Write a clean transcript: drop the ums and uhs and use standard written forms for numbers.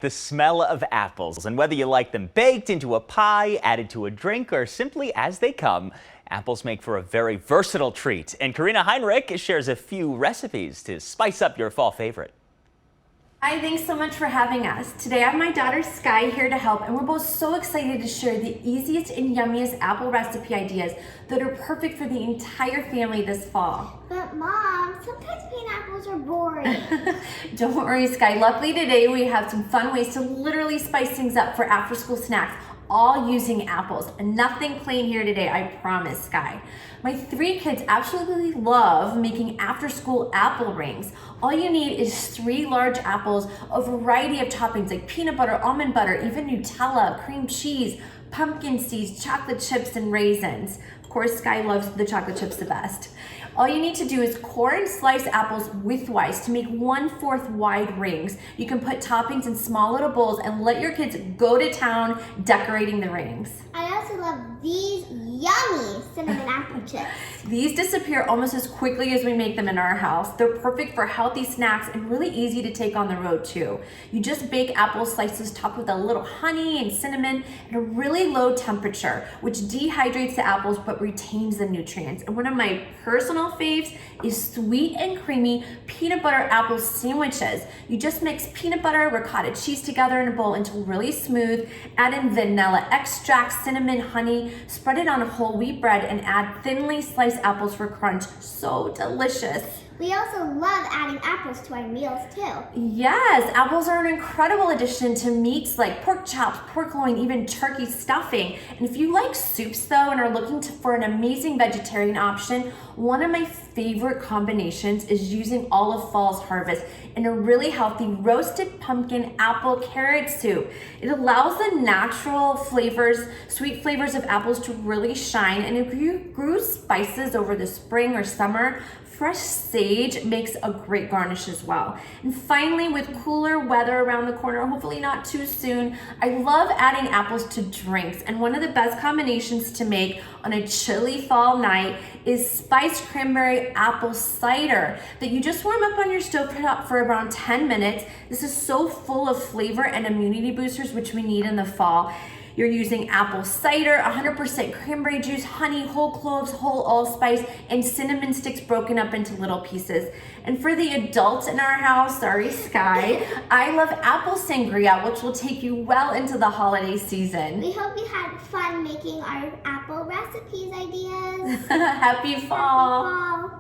The smell of apples, and whether you like them baked into a pie, added to a drink, or simply as they come, apples make for a very versatile treat. And Karina Heinrich shares a few recipes to spice up your fall favorite. Hi, thanks so much for having us. Today I have my daughter Sky here to help, and we're both so excited to share the easiest and yummiest apple recipe ideas that are perfect for the entire family this fall. But Mom, sometimes pineapples are boring. Don't worry, Sky. Luckily today we have some fun ways to literally spice things up for after school snacks, all using apples. And nothing plain here today, I promise, Sky. My 3 kids absolutely love making after school apple rings. All you need is 3 large apples, a variety of toppings like peanut butter, almond butter, even Nutella, cream cheese, pumpkin seeds, chocolate chips, and raisins. Of course, Sky loves the chocolate chips the best. All you need to do is core and slice apples widthwise to make 1/4 wide rings. You can put toppings in small little bowls and let your kids go to town decorating the rings. I also love these yummy cinnamon apple chips. These disappear almost as quickly as we make them in our house. They're perfect for healthy snacks and really easy to take on the road too. You just bake apple slices topped with a little honey and cinnamon at a really low temperature, which dehydrates the apples but retains the nutrients. And one of my personal faves is sweet and creamy peanut butter apple sandwiches. You just mix peanut butter, ricotta cheese together in a bowl until really smooth, add in vanilla extract, cinnamon, honey, spread it on whole wheat bread, and add thinly sliced apples for crunch. So delicious. We also love adding apples to our meals too. Yes, apples are an incredible addition to meats like pork chops, pork loin, even turkey stuffing. And if you like soups though and are looking for an amazing vegetarian option, one of my favorite combinations is using all of fall's harvest in a really healthy roasted pumpkin apple carrot soup. It allows the natural flavors, sweet flavors of apples to really shine. And if you grew spices over the spring or summer, fresh sage makes a great garnish as well. And finally, with cooler weather around the corner, hopefully not too soon, I love adding apples to drinks. And one of the best combinations to make on a chilly fall night is spiced cranberry apple cider that you just warm up on your stove top for around 10 minutes. This is so full of flavor and immunity boosters, which we need in the fall. You're using apple cider, 100% cranberry juice, honey, whole cloves, whole allspice, and cinnamon sticks broken up into little pieces. And for the adults in our house, sorry Sky, I love apple sangria, which will take you well into the holiday season. We hope you had fun making our apple recipes ideas. Happy fall. Happy fall.